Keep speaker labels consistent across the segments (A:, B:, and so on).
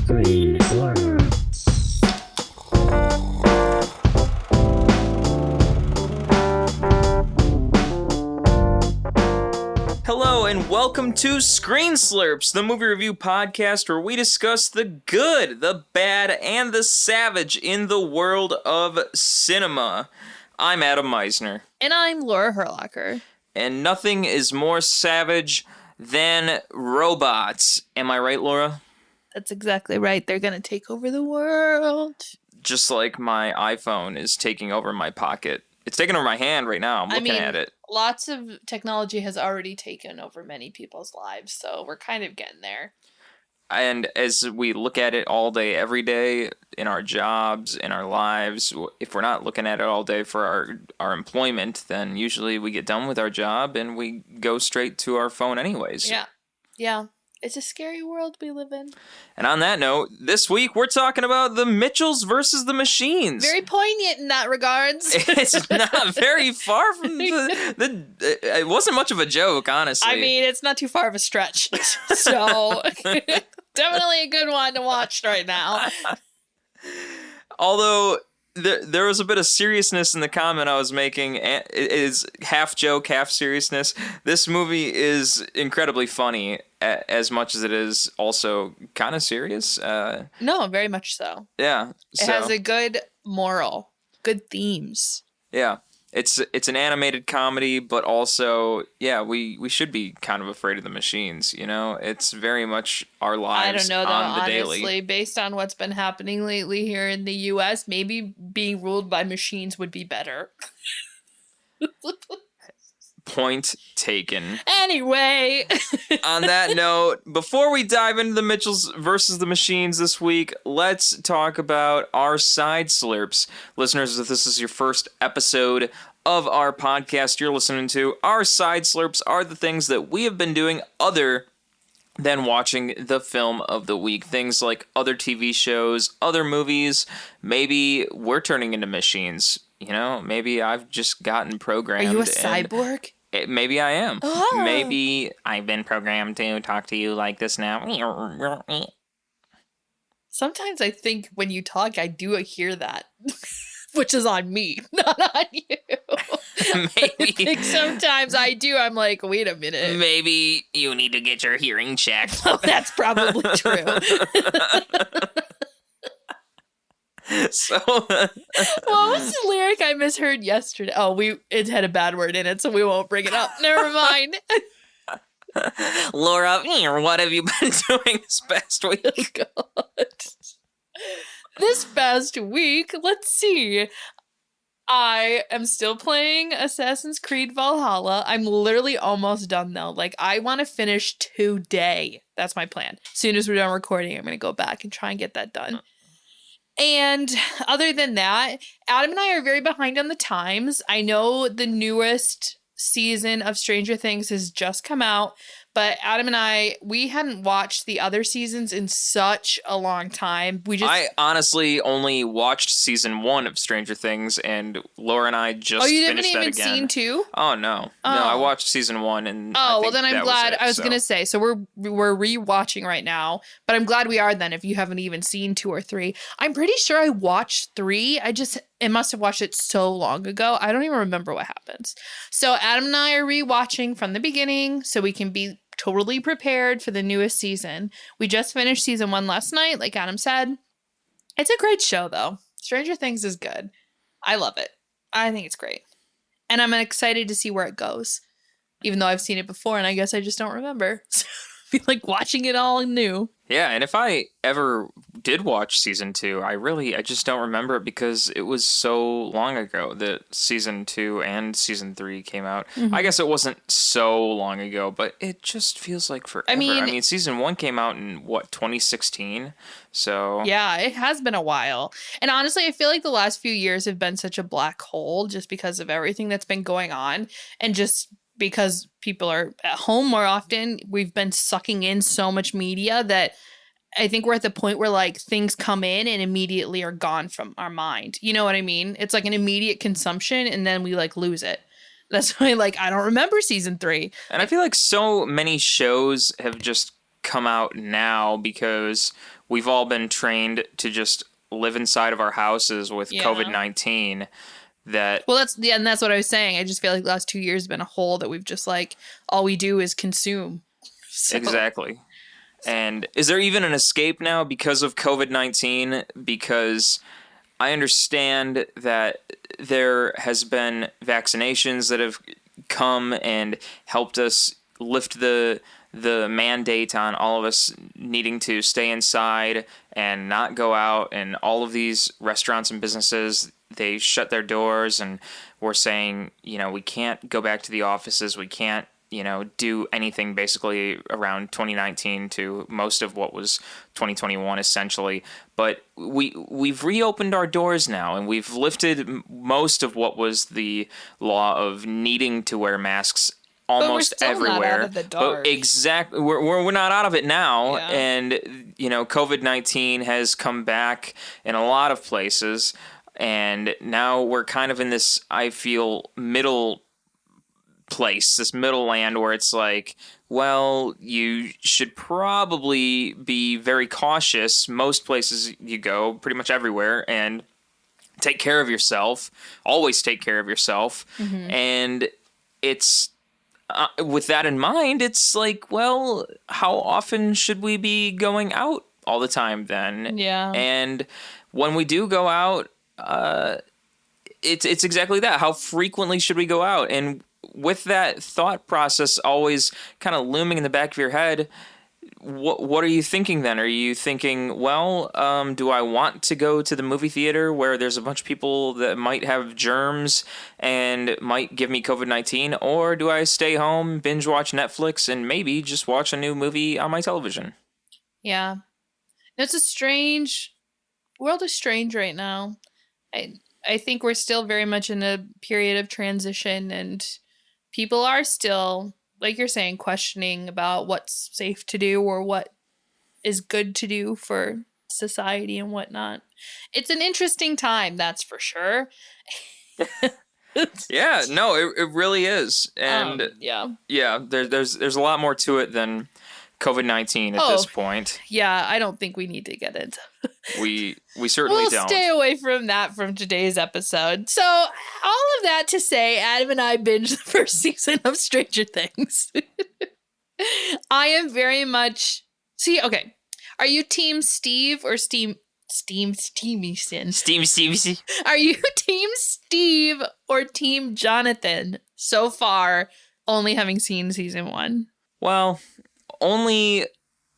A: Screen Slurps.
B: Hello and welcome to Screen Slurps, the movie review podcast where we discuss the good, the bad, and the savage in the world of cinema. I'm Adam Meisner.
C: And I'm Laura Herlocker.
B: And nothing is more savage than robots. Am I right, Laura?
C: That's exactly right. They're going to take over the world.
B: Just like my iPhone is taking over my pocket. It's taking over my hand right now. I'm looking at it.
C: Lots of technology has already taken over many people's lives, so we're kind of getting there.
B: And as we look at it all day, every day, in our jobs, in our lives, if we're not looking at it all day for our employment, then usually we get done with our job and we go straight to our phone anyways.
C: Yeah. It's a scary world we live in.
B: And on that note, this week we're talking about the Mitchells versus the Machines.
C: Very poignant in that regards.
B: It's not very far from it wasn't much of a joke, honestly.
C: I mean, it's not too far of a stretch. So, definitely a good one to watch right now.
B: Although there was a bit of seriousness in the comment I was making. It is half joke, half seriousness. This movie is incredibly funny, as much as it is also kind of serious.
C: No, very much so.
B: Yeah.
C: It has a good moral, good themes.
B: Yeah. It's an animated comedy, but also, yeah, we should be kind of afraid of the machines, you know? It's very much our lives
C: I don't know, though,
B: on the
C: honestly,
B: daily.
C: based on what's been happening lately here in the U.S., maybe being ruled by machines would be better.
B: Point taken.
C: Anyway.
B: On that note, before we dive into the Mitchells versus the Machines this week, let's talk about our side slurps. Listeners, if this is your first episode of our podcast you're listening to, our side slurps are the things that we have been doing other than watching the film of the week. Things like other TV shows, other movies. Maybe we're turning into machines. You know, maybe I've just gotten programmed.
C: Are you a cyborg?
B: Maybe I am.
C: Oh.
B: Maybe I've been programmed to talk to you like this now.
C: Sometimes I think when you talk, I do hear that. Which is on me, not on you.
B: Maybe.
C: I think sometimes I do. I'm like, wait a minute.
B: Maybe you need to get your hearing checked.
C: Oh, that's probably true.
B: So,
C: what was the lyric I misheard yesterday? Oh, it had a bad word in it, so we won't bring it up. Never mind.
B: Laura, what have you been doing this past week?
C: Oh, God. This past week, let's see. I am still playing Assassin's Creed Valhalla. I'm literally almost done, though. Like, I want to finish today. That's my plan. As soon as we're done recording, I'm going to go back and try and get that done. And other than that, Adam and I are very behind on the times. I know the newest season of Stranger Things has just come out, but Adam and we hadn't watched the other seasons in such a long time.
B: I honestly only watched season 1 of Stranger Things, and Laura and I just finished that again.
C: Oh, you haven't even seen 2?
B: Oh, no.
C: Oh.
B: No, I watched season 1, and
C: oh, well, then I'm glad. I was going to say, so we're rewatching right now, but I'm glad we are then if you haven't even seen 2 or 3. I'm pretty sure I watched 3. I must have watched it so long ago. I don't even remember what happens. So Adam and I are rewatching from the beginning so we can be totally prepared for the newest season. We just finished season 1 last night, like Adam said. It's a great show, though. Stranger Things is good. I love it. I think it's great. And I'm excited to see where it goes, even though I've seen it before and I guess I just don't remember. So I feel like watching it all new.
B: Yeah, and if I ever did watch season 2, I just don't remember it because it was so long ago that season 2 and season 3 came out. Mm-hmm. I guess it wasn't so long ago, but it just feels like forever. I mean season 1 came out in, 2016? So...
C: Yeah, it has been a while. And honestly, I feel like the last few years have been such a black hole just because of everything that's been going on. And just... because people are at home more often, we've been sucking in so much media that I think we're at the point where like things come in and immediately are gone from our mind. You know what I mean? It's like an immediate consumption and then we like lose it. That's why like I don't remember season 3.
B: And I feel like so many shows have just come out now because we've all been trained to just live inside of our houses with COVID-19.
C: And that's what I was saying. I just feel like the last 2 years have been a hole that we've just like, all we do is consume. So.
B: Exactly. And is there even an escape now because of COVID-19? Because I understand that there has been vaccinations that have come and helped us lift the mandate on all of us needing to stay inside and not go out, and all of these restaurants and businesses, they shut their doors and we're saying, we can't go back to the offices. We can't, do anything basically around 2019 to most of what was 2021 essentially. But we've reopened our doors now, and we've lifted most of what was the law of needing to wear masks almost everywhere.
C: Not out of the dark.
B: But exactly, we're not out of it now, and COVID-19 has come back in a lot of places, and now we're kind of in this, I feel, middle place, this middle land where it's like, well, you should probably be very cautious most places you go, pretty much everywhere, and take care of yourself. Always take care of yourself. Mm-hmm. And it's with that in mind, it's like, well, how often should we be going out all the time then?
C: Yeah.
B: And when we do go out, it's exactly that. How frequently should we go out? And with that thought process always kind of looming in the back of your head, what are you thinking then? Are you thinking, well, do I want to go to the movie theater where there's a bunch of people that might have germs and might give me COVID-19? Or do I stay home, binge watch Netflix, and maybe just watch a new movie on my television?
C: Yeah. It's a strange... world is strange right now. I think we're still very much in a period of transition, and people are still, like you're saying, questioning about what's safe to do or what is good to do for society and whatnot. It's an interesting time, that's for sure.
B: Yeah, no, it really is. And there's a lot more to it than COVID-19 at this point.
C: Yeah, I don't think we need to get into
B: We certainly don't.
C: We'll stay away from that from today's episode. So, all of that to say, Adam and I binged the first season of Stranger Things. I am very much... See, okay. Are you Team Steve or Steam Stevenson?
B: Stevenson.
C: Are you Team Steve or Team Jonathan so far, only having seen season 1?
B: Well, only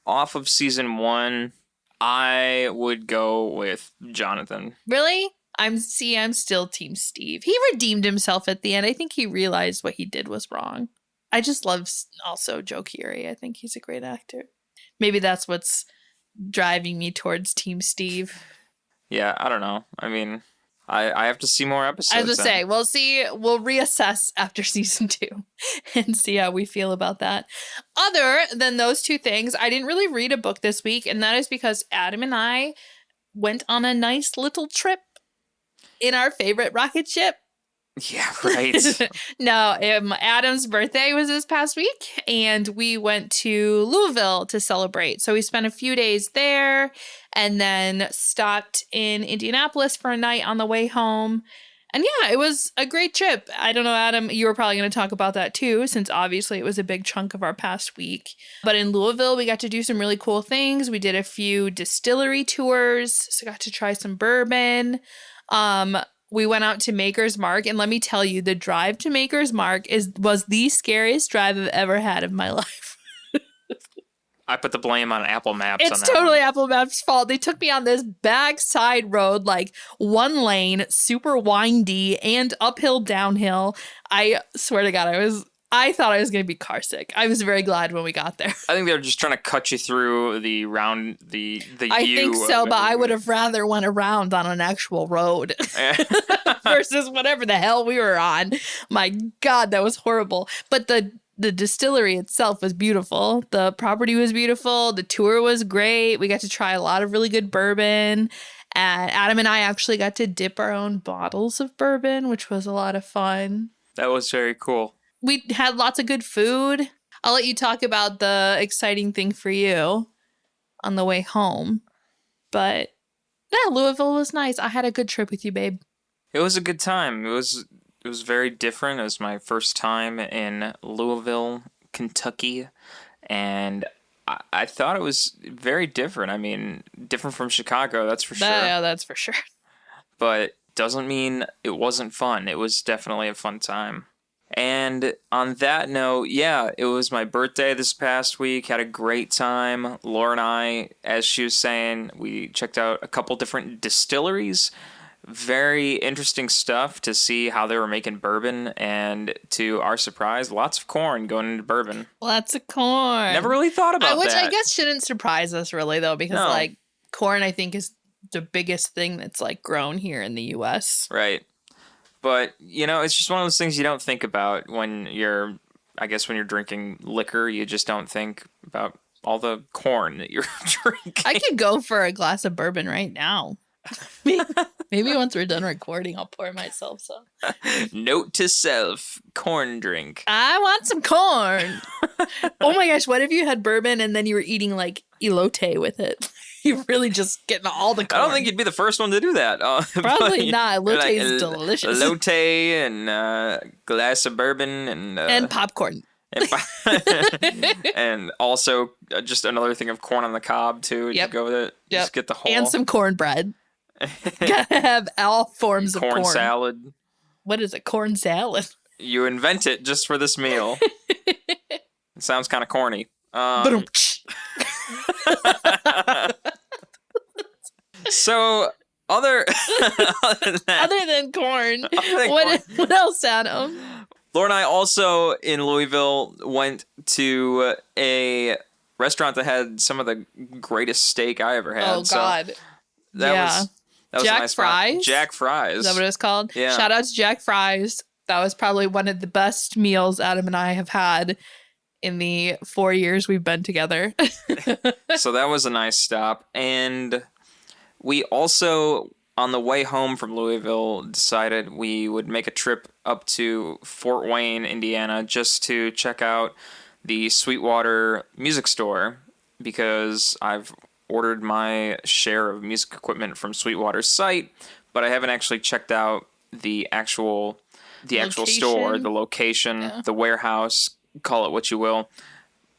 B: off of season 1, I would go with Jonathan.
C: Really? I'm still Team Steve. He redeemed himself at the end. I think he realized what he did was wrong. I just love also Joe Keery. I think he's a great actor. Maybe that's what's driving me towards Team Steve.
B: Yeah, I don't know. I mean, I have to see more episodes.
C: I was going to say, we'll reassess after season 2 and see how we feel about that. Other than those two things, I didn't really read a book this week, and that is because Adam and I went on a nice little trip in our favorite rocket ship.
B: Yeah, right.
C: No, Adam's birthday was this past week, and we went to Louisville to celebrate. So we spent a few days there and then stopped in Indianapolis for a night on the way home. And yeah, it was a great trip. I don't know, Adam, you were probably going to talk about that too, since obviously it was a big chunk of our past week. But in Louisville, we got to do some really cool things. We did a few distillery tours, so got to try some bourbon. We went out to Maker's Mark, and let me tell you, the drive to Maker's Mark was the scariest drive I've ever had in my life.
B: I put the blame on Apple Maps.
C: It's totally Apple Maps' fault. They took me on this backside road, like one lane, super windy, and uphill, downhill. I swear to God, I thought I was going to be car sick. I was very glad when we got there.
B: I think they were just trying to cut you through the round, the
C: I think so, but I would have rather went around on an actual road versus whatever the hell we were on. My God, that was horrible. But the distillery itself was beautiful. The property was beautiful. The tour was great. We got to try a lot of really good bourbon. And Adam and I actually got to dip our own bottles of bourbon, which was a lot of fun.
B: That was very cool.
C: We had lots of good food. I'll let you talk about the exciting thing for you on the way home. But yeah, Louisville was nice. I had a good trip with you, babe.
B: It was a good time. It was very different. It was my first time in Louisville, Kentucky, and I thought it was very different. I mean, different from Chicago, that's for sure.
C: Yeah, that's for sure.
B: But doesn't mean it wasn't fun. It was definitely a fun time. And on that note, yeah, it was my birthday this past week. Had a great time. Laura and I, as she was saying, we checked out a couple different distilleries. Very interesting stuff to see how they were making bourbon. And to our surprise, lots of corn going into bourbon.
C: Lots of corn.
B: Never really thought about that.
C: Which I guess shouldn't surprise us really, though, because like corn, I think, is the biggest thing that's like grown here in the U.S.
B: Right. But, it's just one of those things you don't think about when you're drinking liquor. You just don't think about all the corn that you're drinking.
C: I could go for a glass of bourbon right now. Maybe once we're done recording, I'll pour myself some.
B: Note to self, corn drink.
C: I want some corn. Oh my gosh, what if you had bourbon and then you were eating like elote with it? You're really just getting all the corn.
B: I don't think you'd be the first one to do that.
C: Probably not. Elote is delicious.
B: Elote and glass of bourbon
C: and popcorn.
B: And also just another thing of corn on the cob too.
C: Yep.
B: To go with it.
C: Yep.
B: Just get the whole.
C: And some cornbread. Gotta have all forms of corn.
B: Corn salad.
C: What is it? Corn salad.
B: You invent it just for this meal. It sounds kind of corny. So other
C: than corn, what else, Adam?
B: Laura and I also in Louisville went to a restaurant that had some of the greatest steak I ever had.
C: Oh God,
B: that was
C: Jack
B: a nice
C: Fry's.
B: Spot. Jack Fry's.
C: Is that what it's called?
B: Yeah.
C: Shout out to Jack Fry's. That was probably one of the best meals Adam and I have had in the 4 years we've been together.
B: So that was a nice stop. And we also, on the way home from Louisville, decided we would make a trip up to Fort Wayne, Indiana, just to check out the Sweetwater music store, because I've ordered my share of music equipment from Sweetwater's site, but I haven't actually checked out the actual store, the location, the warehouse, call it what you will.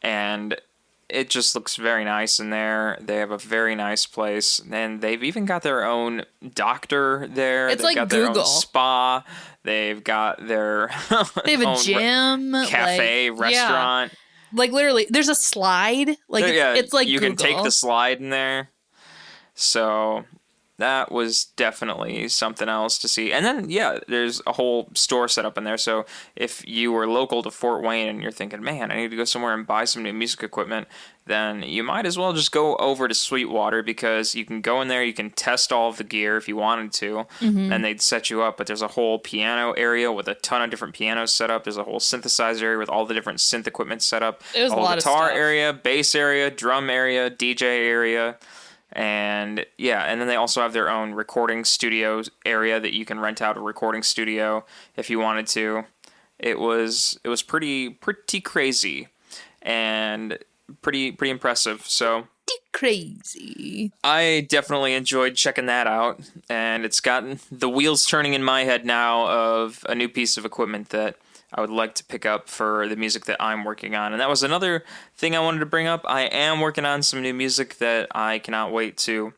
B: And it just looks very nice in there. They have a very nice place, and they've even got their own doctor there.
C: It's
B: They've got
C: Google.
B: their own spa. They've got their
C: they have a gym,
B: cafe, restaurant.
C: Yeah. Like literally, there's a slide. Like it's like
B: you
C: Google.
B: can take the slide in there. So that was definitely something else to see. And then, there's a whole store set up in there. So if you were local to Fort Wayne and you're thinking, man, I need to go somewhere and buy some new music equipment, then you might as well just go over to Sweetwater, because you can go in there, you can test all of the gear if you wanted to, and they'd set you up. But there's a whole piano area with a ton of different pianos set up. There's a whole synthesizer area with all the different synth equipment set up.
C: It was a lot of
B: guitar
C: stuff.
B: area, bass area, drum area, DJ area. And and then they also have their own recording studio area that you can rent out a recording studio if you wanted to. It was pretty crazy and pretty impressive. So
C: crazy.
B: I definitely enjoyed checking that out, and it's gotten the wheels turning in my head now of a new piece of equipment that I would like to pick up for the music that I'm working on. And that was another thing I wanted to bring up. I am working on some new music that I cannot wait to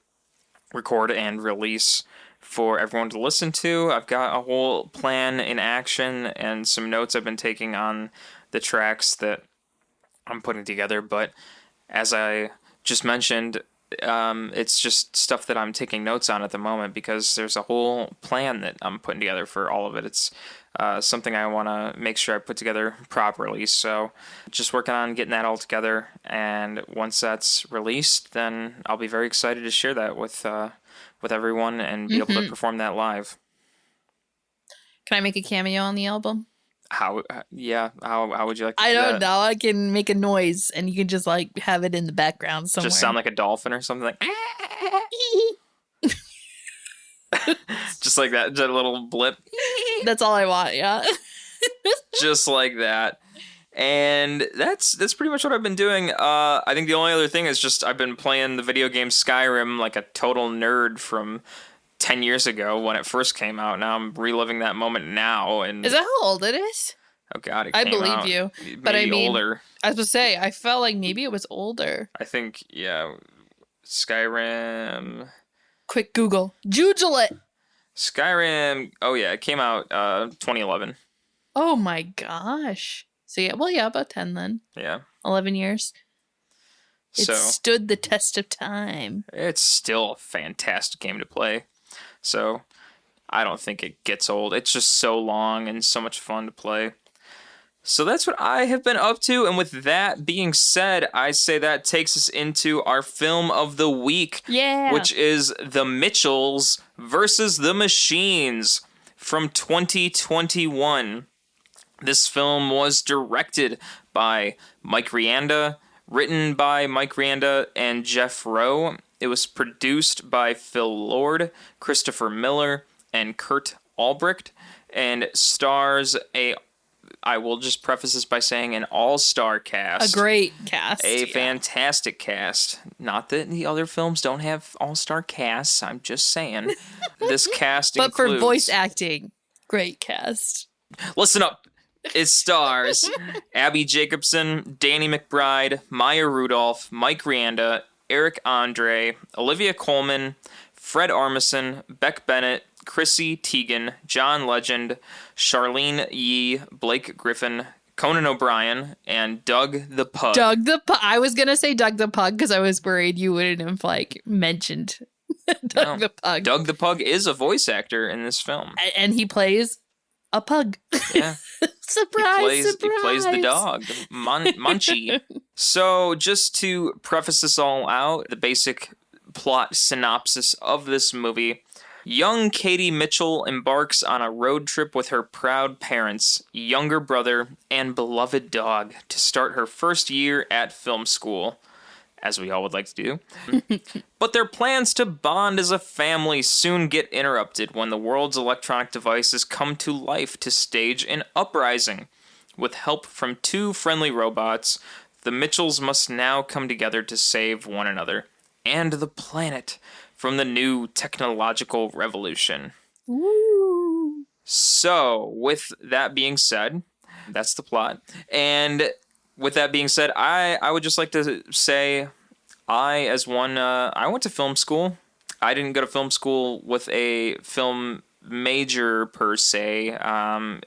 B: record and release for everyone to listen to. I've got a whole plan in action and some notes I've been taking on the tracks that I'm putting together. But as I just mentioned, it's just stuff that I'm taking notes on at the moment, because there's a whole plan that I'm putting together for all of it. It's something I want to make sure I put together properly. So just working on getting that all together. And once that's released, then I'll be very excited to share that with everyone and be able to perform that live.
C: Can I make a cameo on the album?
B: How would you like to
C: I
B: do
C: don't
B: that?
C: know. I can make a noise and you can just like have it in the background somewhere.
B: Just sound like a dolphin or something, like just like that little blip.
C: That's all I want, yeah.
B: Just like that. And that's pretty much what I've been doing. I think the only other thing is just I've been playing the video game Skyrim like a total nerd from 10 years ago when it first came out. Now I'm reliving that moment now. And
C: Is that how old it is?
B: oh God, it
C: I
B: came
C: believe
B: out
C: you.
B: maybe
C: But I mean,
B: older.
C: I was going to say, I felt like maybe it was older.
B: I think, yeah, Skyrim.
C: Quick Google. Jujule it.
B: Skyrim. Oh, yeah, it came out 2011.
C: Oh my gosh. So yeah, well, yeah, about 10 then.
B: Yeah.
C: 11 years. It
B: So
C: stood the test of time.
B: it's still a fantastic game to play. So I don't think it gets old. It's just so long and so much fun to play. So that's what I have been up to. And with that being said, I say that takes us into our film of the week.
C: Yeah.
B: Which is The Mitchells versus the Machines from 2021. This film was directed by Mike Rianda, written by Mike Rianda and Jeff Rowe. It was produced by Phil Lord, Christopher Miller, and Kurt Albrecht, and stars I will just preface this by saying an all-star cast.
C: A great cast.
B: A fantastic cast. Not that the other films don't have all-star casts. I'm just saying. This cast
C: but
B: includes...
C: for voice acting, great cast.
B: Listen up. It stars Abby Jacobson, Danny McBride, Maya Rudolph, Mike Rianda, Eric Andre, Olivia Colman, Fred Armisen, Beck Bennett, Chrissy Teigen, John Legend, Charlene Yee, Blake Griffin, Conan O'Brien, and Doug the Pug.
C: I was going to say Doug the Pug because I was worried you wouldn't have mentioned Doug the Pug.
B: Doug the Pug is a voice actor in this film.
C: And he plays a pug.
B: Yeah.
C: Surprise,
B: He plays the dog, Munchie. So just to preface this all out, the basic plot synopsis of this movie. Young Katie Mitchell embarks on a road trip with her proud parents, younger brother, and beloved dog to start her first year at film school, as we all would like to do. But their plans to bond as a family soon get interrupted when the world's electronic devices come to life to stage an uprising. With help from two friendly robots, the Mitchells must now come together to save one another and the planet from the new technological revolution.
C: Ooh.
B: So, with that being said, that's the plot. And with that being said, I would just like to say, I went to film school. I didn't go to film school with a film major per se.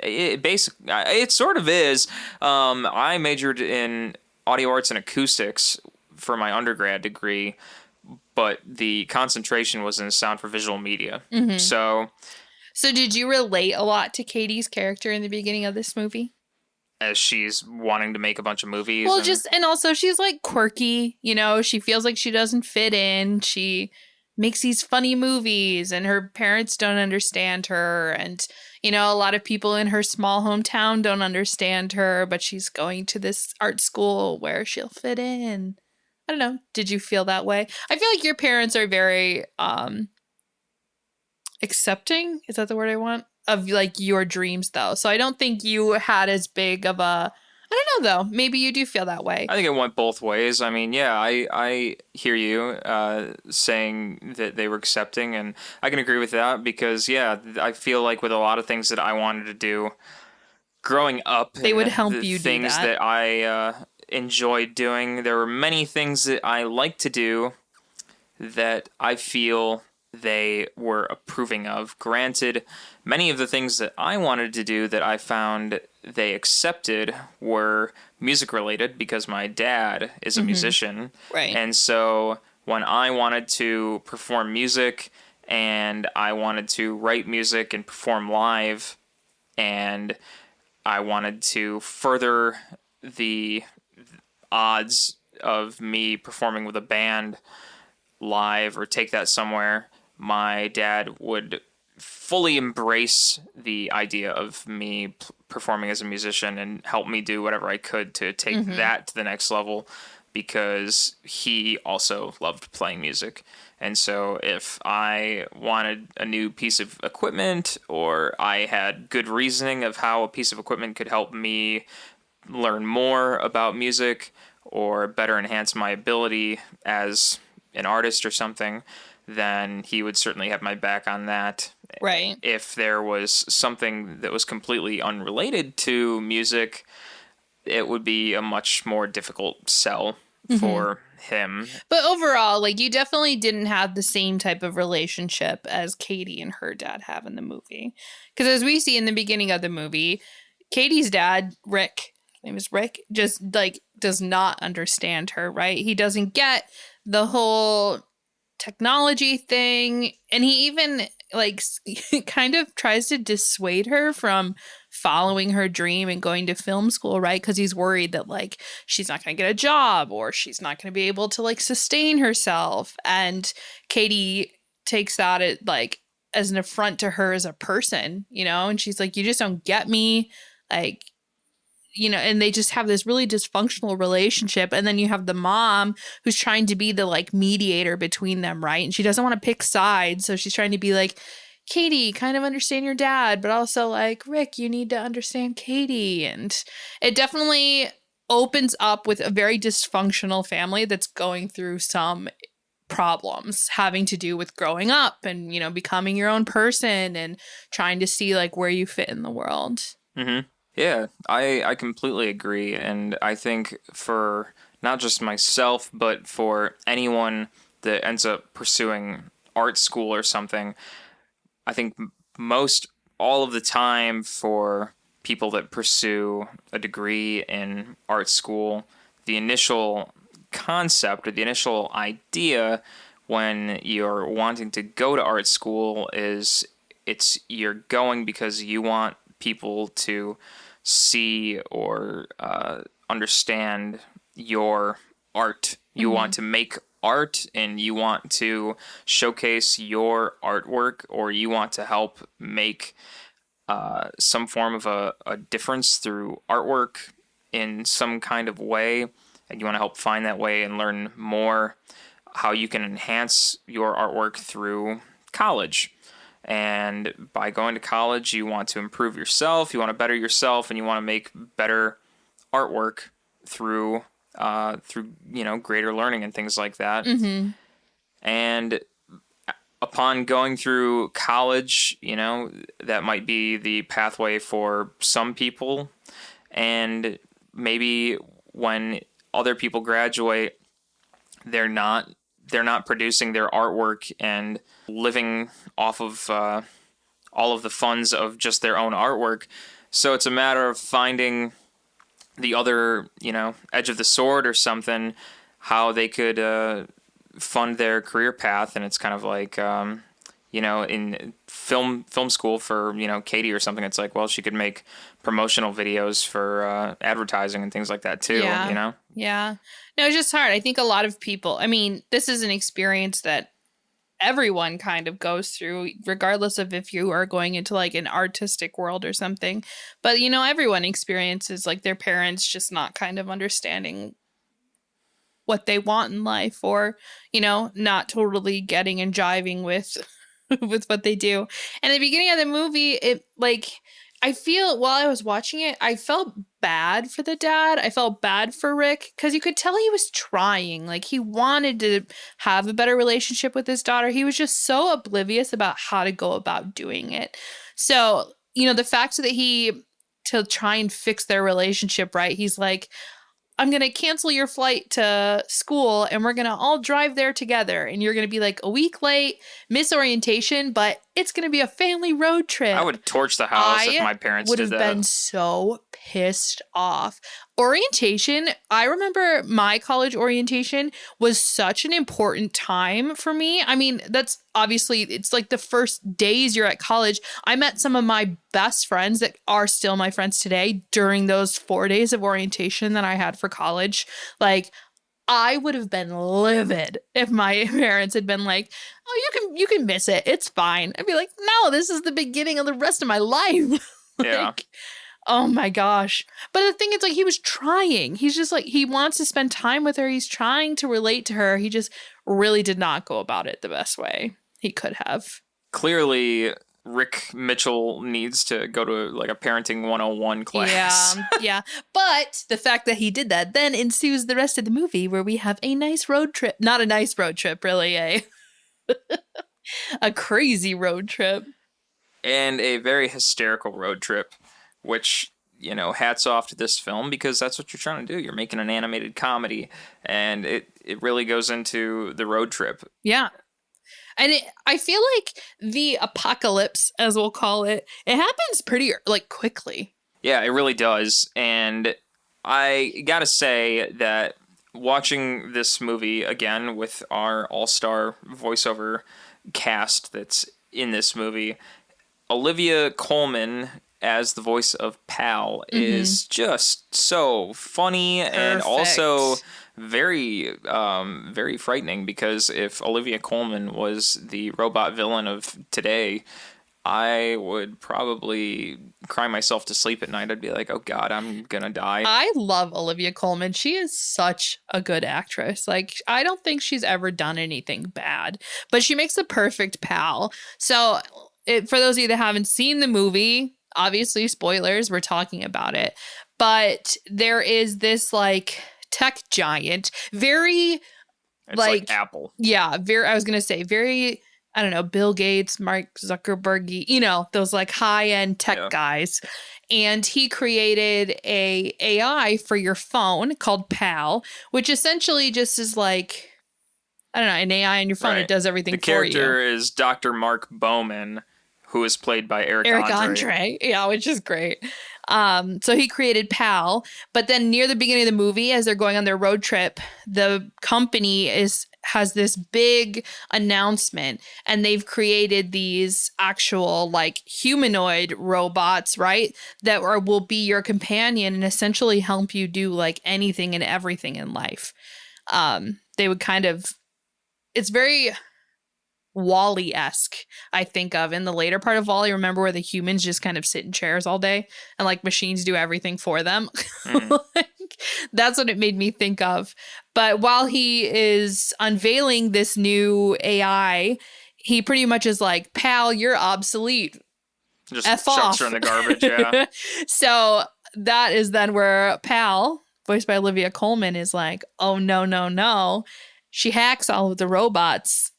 B: It sort of is. I majored in audio arts and acoustics for my undergrad degree, but the concentration was in sound for visual media. Mm-hmm. So
C: did you relate a lot to Katie's character in the beginning of this movie?
B: As she's wanting to make a bunch of movies.
C: Well, and also she's like quirky, she feels like she doesn't fit in. She makes these funny movies and her parents don't understand her. And, a lot of people in her small hometown don't understand her, but she's going to this art school where she'll fit in. I don't know. Did you feel that way? I feel like your parents are very accepting. Is that the word I want? Of like your dreams, though. So I don't think you had as big of a... I don't know, though. Maybe you do feel that way.
B: I think it went both ways. I mean, yeah, I hear you saying that they were accepting, and I can agree with that because, yeah, I feel like with a lot of things that I wanted to do growing up...
C: They would help you do that.
B: Things that I enjoyed doing. There were many things that I like to do that I feel they were approving of. Granted, many of the things that I wanted to do that I found they accepted were music related because my dad is a musician.
C: Right.
B: And so when I wanted to perform music and I wanted to write music and perform live and I wanted to further the odds of me performing with a band live or take that somewhere, my dad would fully embrace the idea of me performing as a musician and help me do whatever I could to take that to the next level because he also loved playing music. And so if I wanted a new piece of equipment or I had good reasoning of how a piece of equipment could help me learn more about music or better enhance my ability as an artist or something, then he would certainly have my back on that.
C: Right.
B: If there was something that was completely unrelated to music, it would be a much more difficult sell for him.
C: But overall, like, you definitely didn't have the same type of relationship as Katie and her dad have in the movie. Because as we see in the beginning of the movie, Katie's dad, Rick, his name is Rick, just, like, does not understand her, right? He doesn't get the whole technology thing. And he even, like, kind of tries to dissuade her from following her dream and going to film school, right? Because he's worried that, like, she's not going to get a job or she's not going to be able to, like, sustain herself. And Katie takes that as an affront to her as a person, you know? And she's like, you just don't get me. Like, you know, and they just have this really dysfunctional relationship. And then you have the mom who's trying to be the, like, mediator between them, right? And she doesn't want to pick sides. So she's trying to be like, Katie, kind of understand your dad, but also, like, Rick, you need to understand Katie. And it definitely opens up with a very dysfunctional family that's going through some problems having to do with growing up and, you know, becoming your own person and trying to see, like, where you fit in the world.
B: Mm-hmm. Yeah, I completely agree. And I think for not just myself, but for anyone that ends up pursuing art school or something, I think all of the time for people that pursue a degree in art school, the initial concept or the initial idea when you're wanting to go to art school is you're going because you want people to see or understand your art. You want to make art and you want to showcase your artwork, or you want to help make some form of a difference through artwork in some kind of way, and you want to help find that way and learn more how you can enhance your artwork through college. And by going to college, you want to improve yourself, you want to better yourself, and you want to make better artwork through you know, greater learning and things like that. And upon going through college, you know, that might be the pathway for some people. And maybe when other people graduate, they're not producing their artwork and living off of all of the funds of just their own artwork. So it's a matter of finding the other, you know, edge of the sword or something, how they could fund their career path. And it's kind of like, you know, in film school for, you know, Katie or something, it's like, well, she could make promotional videos for advertising and things like that too, you know?
C: Yeah. No, it's just hard. I think a lot of people, I mean, this is an experience that everyone kind of goes through, regardless of if you are going into, like, an artistic world or something. But, you know, everyone experiences, like, their parents just not kind of understanding what they want in life, or, you know, not totally getting and jiving with with what they do. And at the beginning of the movie, it, like, I feel while I was watching it, I felt bad for the dad. I felt bad for Rick because you could tell he was trying. Like, he wanted to have a better relationship with his daughter. He was just so oblivious about how to go about doing it. So, you know, the fact that to try and fix their relationship, right, he's like, I'm going to cancel your flight to school and we're going to all drive there together. And you're going to be like a week late, miss orientation, but it's going to be a family road trip.
B: I would torch the house if my parents did that.
C: Would have been so pissed off. Orientation, I remember my college orientation was such an important time for me. I mean, that's obviously, it's like the first days you're at college. I met some of my best friends that are still my friends today during those 4 days of orientation that I had for college. Like, I would have been livid if my parents had been like, oh, you can miss it. It's fine. I'd be like, no, this is the beginning of the rest of my life.
B: Yeah.
C: Oh my gosh. But the thing is, like, he was trying. He's just like, he wants to spend time with her. He's trying to relate to her. He just really did not go about it the best way he could have.
B: Clearly, Rick Mitchell needs to go to like a parenting 101 class.
C: Yeah. But the fact that he did that then ensues the rest of the movie where we have a nice road trip. Not a nice road trip, really, a crazy road trip.
B: And a very hysterical road trip, which, you know, hats off to this film because that's what you're trying to do. You're making an animated comedy, and it really goes into the road trip.
C: Yeah. And I feel like the apocalypse, as we'll call it, it happens pretty like quickly.
B: Yeah, it really does. And I gotta say that watching this movie again with our all-star voiceover cast that's in this movie, Olivia Colman as the voice of Pal is just so funny and also very, very frightening because if Olivia Colman was the robot villain of today, I would probably cry myself to sleep at night. I'd be like, oh God, I'm gonna die.
C: I love Olivia Colman. She is such a good actress. Like, I don't think she's ever done anything bad, but she makes the perfect Pal. So for those of you that haven't seen the movie, obviously spoilers, we're talking about it, but there is this like tech giant, very
B: it's like Apple.
C: Yeah, I was going to say very, I don't know, Bill Gates, Mark Zuckerberg, you know, those like high-end tech guys. And he created a AI for your phone called Pal, which essentially just is like, I don't know, an AI on your phone. It does everything for you.
B: The character is Dr. Mark Bowman, who is played by Eric Andre.
C: Yeah, which is great. So he created Pal, but then near the beginning of the movie, as they're going on their road trip, the company has this big announcement, and they've created these actual like humanoid robots, right? That will be your companion and essentially help you do like anything and everything in life. They would kind of, it's very Wall-E-esque, I think of in the later part of Wall-E. Remember where the humans just kind of sit in chairs all day and like machines do everything for them? Like, that's what it made me think of. But while he is unveiling this new AI, he pretty much is like, Pal, you're obsolete.
B: Just
C: F
B: chucks
C: off.
B: her in the garbage, yeah.
C: So that is then where Pal, voiced by Olivia Colman, is like, oh, no. She hacks all of the robots.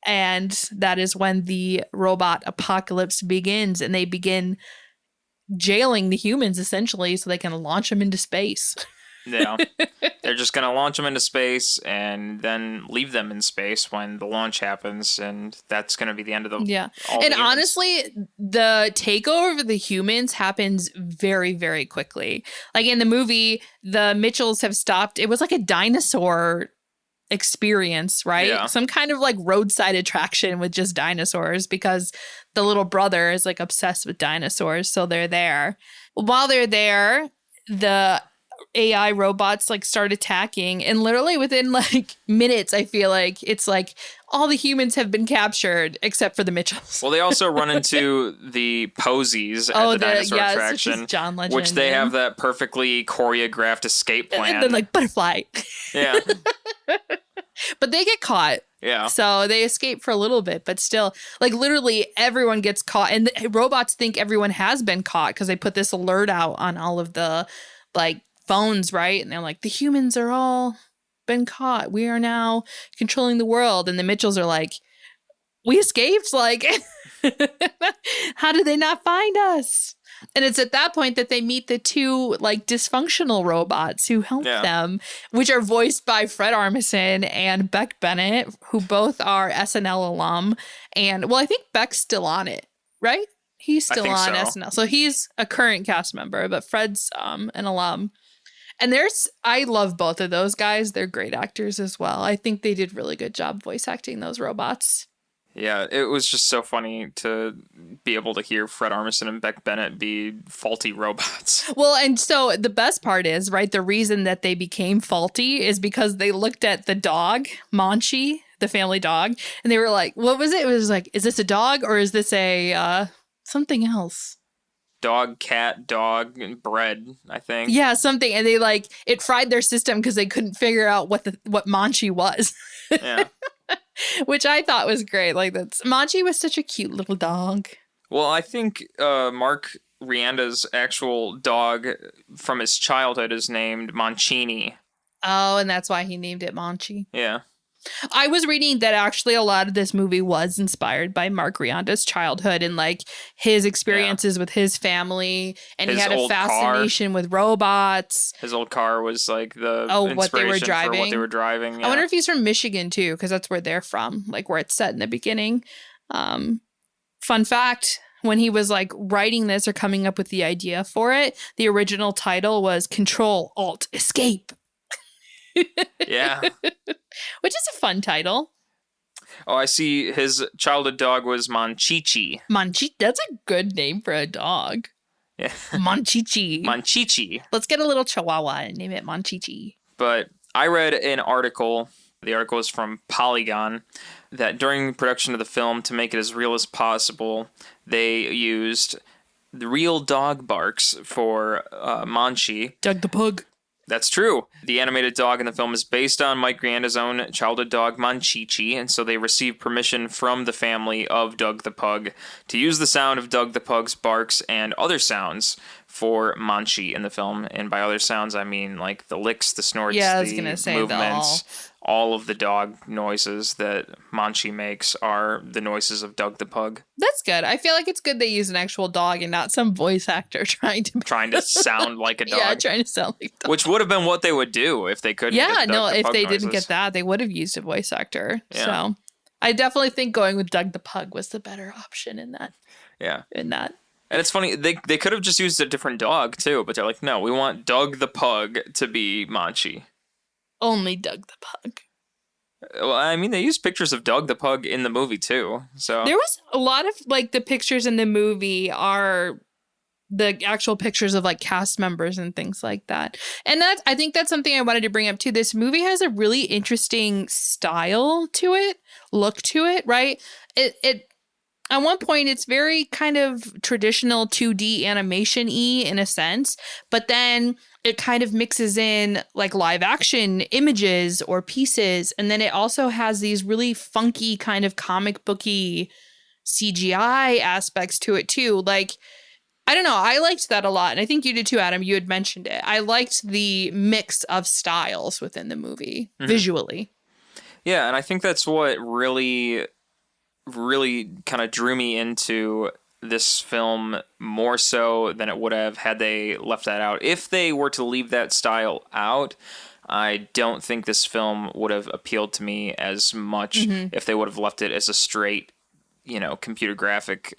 C: And that is when the robot apocalypse begins, and they begin jailing the humans essentially so they can launch them into space.
B: Yeah. They're just going to launch them into space and then leave them in space when the launch happens. And that's going to be the end of the
C: And honestly, the takeover of the humans happens very, very quickly. Like in the movie, the Mitchells have stopped. It was like a dinosaur experience, right?
B: Yeah.
C: Some kind of like roadside attraction with just dinosaurs because the little brother is like obsessed with dinosaurs. So they're there. While they're there, the AI robots like start attacking, and literally within like minutes, I feel like it's like all the humans have been captured except for the Mitchells.
B: Well, they also run into the Posies at the dinosaur attraction,
C: John Legend,
B: which they have that perfectly choreographed escape plan.
C: And then like butterfly.
B: Yeah.
C: But they get caught.
B: Yeah.
C: So they escape for a little bit, but still, like literally everyone gets caught. And the robots think everyone has been caught because they put this alert out on all of the like phones, right? And they're like, the humans are all been caught. We are now controlling the world. And the Mitchells are like, we escaped? Like, how did they not find us? And it's at that point that they meet the two like dysfunctional robots who help them, which are voiced by Fred Armisen and Beck Bennett, who both are SNL alum. And well, I think Beck's still on it, right? He's still on SNL. So he's a current cast member, but Fred's an alum. And I love both of those guys. They're great actors as well. I think they did really good job voice acting those robots.
B: Yeah, it was just so funny to be able to hear Fred Armisen and Beck Bennett be faulty robots.
C: Well, and so the best part is, right, the reason that they became faulty is because they looked at the dog, Monchi, the family dog, and they were like, what was it? It was like, is this a dog or is this a something else?
B: Dog, cat, dog, and bread, I think.
C: Yeah, something. And they like, it fried their system because they couldn't figure out what Monchi was.
B: Yeah.
C: Which I thought was great. Like Monchi was such a cute little dog.
B: Well, I think Mark Rianda's actual dog from his childhood is named Mancini.
C: Oh, and that's why he named it Monchi.
B: Yeah.
C: I was reading that actually a lot of this movie was inspired by Mark Rianda's childhood and like his experiences with his family, and
B: His
C: he had a
B: old
C: fascination with robots.
B: His old car was like the
C: What they were
B: inspiration for
C: driving.
B: what they were driving. Yeah.
C: I wonder if he's from Michigan too, because that's where they're from, like where it's set in the beginning. Fun fact, when he was like writing this or coming up with the idea for it, the original title was Control Alt Escape.
B: Yeah.
C: Which is a fun title.
B: Oh, I see his childhood dog was Monchichi.
C: That's a good name for a dog.
B: Yeah.
C: Monchichi.
B: Monchichi.
C: Let's get a little chihuahua and name it Monchichi.
B: But I read an article, the article is from Polygon, that during production of the film, to make it as real as possible, they used the real dog barks for Monchi.
C: Doug the Pug.
B: That's true. The animated dog in the film is based on Mike Rianda's own childhood dog, Monchichi, and so they received permission from the family of Doug the Pug to use the sound of Doug the Pug's barks and other sounds for Monchi in the film. And by other sounds, I mean like the licks, the snorts, the movements, all of the dog noises that Monchi makes are the noises of Doug the Pug.
C: That's good. I feel like it's good they use an actual dog and not some voice actor trying to
B: sound like a dog.
C: Yeah, trying to sound like a dog.
B: Which would have been what they would do if they couldn't.
C: Yeah,
B: get Doug the
C: if
B: Pug
C: they
B: noises.
C: didn't get that, they would have used a voice actor.
B: Yeah.
C: So I definitely think going with Doug the Pug was the better option in that.
B: Yeah.
C: In that.
B: And it's funny, they could have just used a different dog too, but they're like, no, we want Doug the Pug to be Monchi.
C: Only Doug the Pug.
B: Well, I mean, they used pictures of Doug the Pug in the movie too. So
C: there was a lot of like the pictures in the movie are the actual pictures of like cast members and things like that. And I think that's something I wanted to bring up too. This movie has a really interesting style to it, look to it, right? It at one point, it's very kind of traditional 2D animation-y in a sense, but then it kind of mixes in like live action images or pieces. And then it also has these really funky kind of comic booky CGI aspects to it too. Like, I don't know. I liked that a lot. And I think you did too, Adam. You had mentioned it. I liked the mix of styles within the movie visually.
B: Yeah, and I think that's what really kind of drew me into this film more so than it would have had they left that out. If they were to leave that style out, I don't think this film would have appealed to me as much if they would have left it as a straight, computer graphic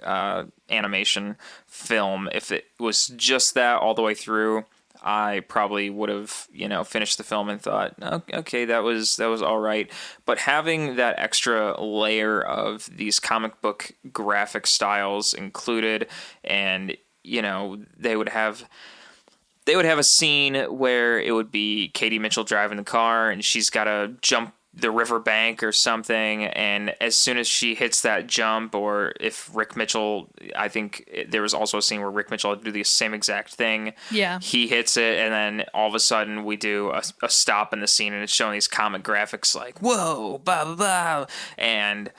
B: animation film. If it was just that all the way through, I probably would have, finished the film and thought, okay, that was all right. But having that extra layer of these comic book graphic styles included, and they would have a scene where it would be Katie Mitchell driving the car, and she's got to jump the riverbank or something, and as soon as she hits that jump, or if Rick Mitchell, I think there was also a scene where Rick Mitchell had to do the same exact thing.
C: Yeah.
B: He hits it, and then all of a sudden we do a stop in the scene, and it's showing these comic graphics like, whoa, blah, blah, blah. And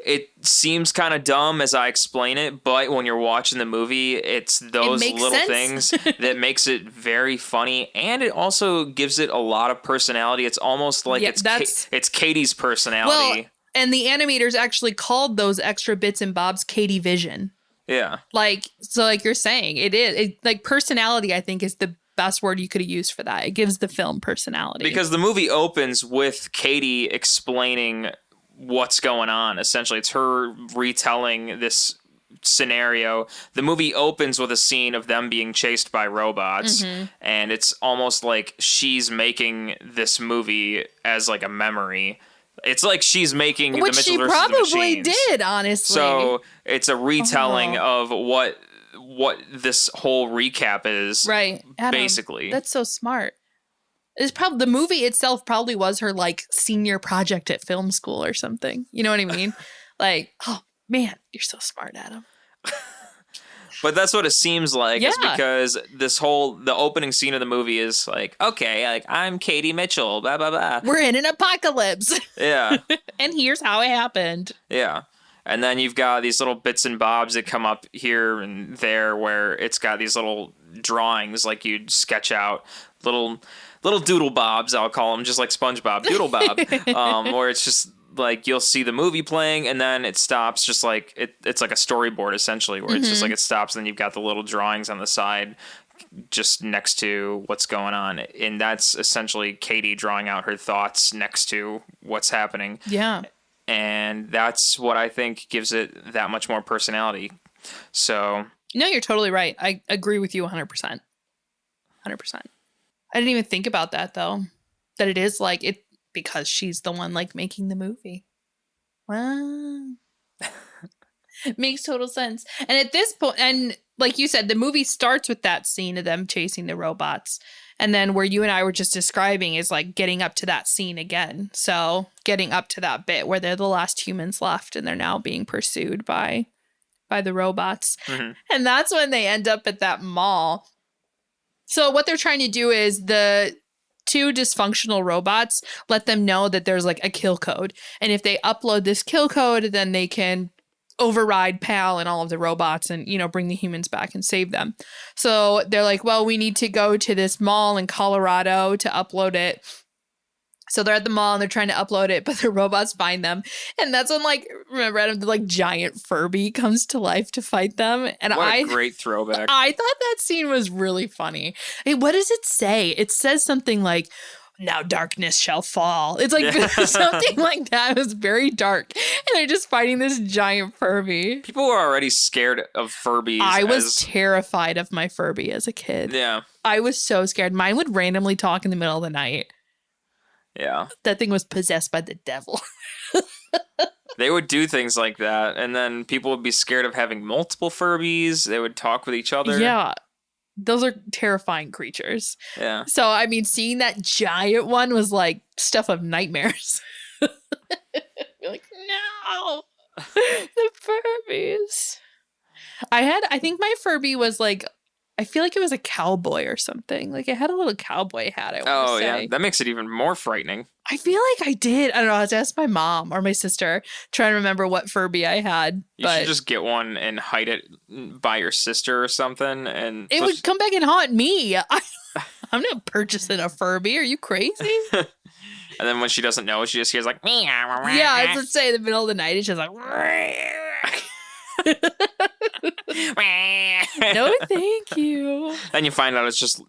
B: it seems kind of dumb as I explain it, but when you're watching the movie, it's those little things that makes it very funny, and it also gives it a lot of personality. It's almost like it's Katie's personality.
C: Well, and the animators actually called those extra bits and bobs Katie Vision.
B: Yeah.
C: Like you're saying, like personality, I think, is the best word you could have used for that. It gives the film personality.
B: Because the movie opens with Katie explaining what's going on. Essentially, it's her retelling this scenario. The movie opens with a scene of them being chased by robots, and it's almost like she's making this movie as like a memory. It's like she's making
C: Which
B: the Mitchell
C: she
B: versus
C: probably
B: the Machines.
C: did, honestly.
B: So it's a retelling of what this whole recap is,
C: right? Adam,
B: basically.
C: That's so smart. It's probably the movie itself probably was her like senior project at film school or something. You know what I mean? Like, oh man, you're so smart, Adam.
B: But that's what it seems like. Is because the opening scene of the movie is like, okay, like I'm Katie Mitchell, blah blah blah.
C: We're in an apocalypse.
B: Yeah.
C: And here's how it happened.
B: Yeah. And then you've got these little bits and bobs that come up here and there where it's got these little drawings like you'd sketch out, little doodle bobs, I'll call them, just like SpongeBob, doodle bob, where it's just like you'll see the movie playing and then it stops, just like it's like a storyboard essentially, where it's just like it stops and then you've got the little drawings on the side just next to what's going on. And that's essentially Katie drawing out her thoughts next to what's happening.
C: Yeah.
B: And that's what I think gives it that much more personality. So
C: no, you're totally right. I agree with you 100%. 100%. I didn't even think about that though. That it is like it because she's the one like making the movie. Wow. Makes total sense. And at this point, and like you said, the movie starts with that scene of them chasing the robots. And then where you and I were just describing is like getting up to that scene again. So getting up to that bit where they're the last humans left and they're now being pursued by the robots. Mm-hmm. And that's when they end up at that mall. So what they're trying to do is the two dysfunctional robots let them know that there's like a kill code. And if they upload this kill code, then they can override PAL and all of the robots and, you know, bring the humans back and save them. So they're like, well, we need to go to this mall in Colorado to upload it. So they're at the mall and they're trying to upload it, but the robots find them. And that's when, like, remember, the like giant Furby comes to life to fight them. And
B: what a great throwback.
C: I thought that scene was really funny. Hey, what does it say? It says something like, now darkness shall fall. It's like something like that. It was very dark. And they're just fighting this giant Furby.
B: People were already scared of Furbies.
C: I was terrified of my Furby as a kid.
B: Yeah.
C: I was so scared. Mine would randomly talk in the middle of the night.
B: Yeah.
C: That thing was possessed by the devil.
B: They would do things like that. And then people would be scared of having multiple Furbies. They would talk with each other.
C: Yeah. Those are terrifying creatures.
B: Yeah.
C: So, I mean, seeing that giant one was like stuff of nightmares. You're like, no, the Furbies. I think my Furby was like, I feel like it was a cowboy or something. Like it had a little cowboy hat, I want to say.
B: Yeah. That makes it even more frightening.
C: I feel like I did. I don't know. I had to ask my mom or my sister, trying to remember what Furby I had.
B: You should just get one and hide it by your sister or something. And
C: it would come back and haunt me. I'm not purchasing a Furby. Are you crazy?
B: And then when she doesn't know, she just hears like, meow.
C: Yeah, it's let's say in the middle of the night, it's just like, no, thank you.
B: Then you find out it's just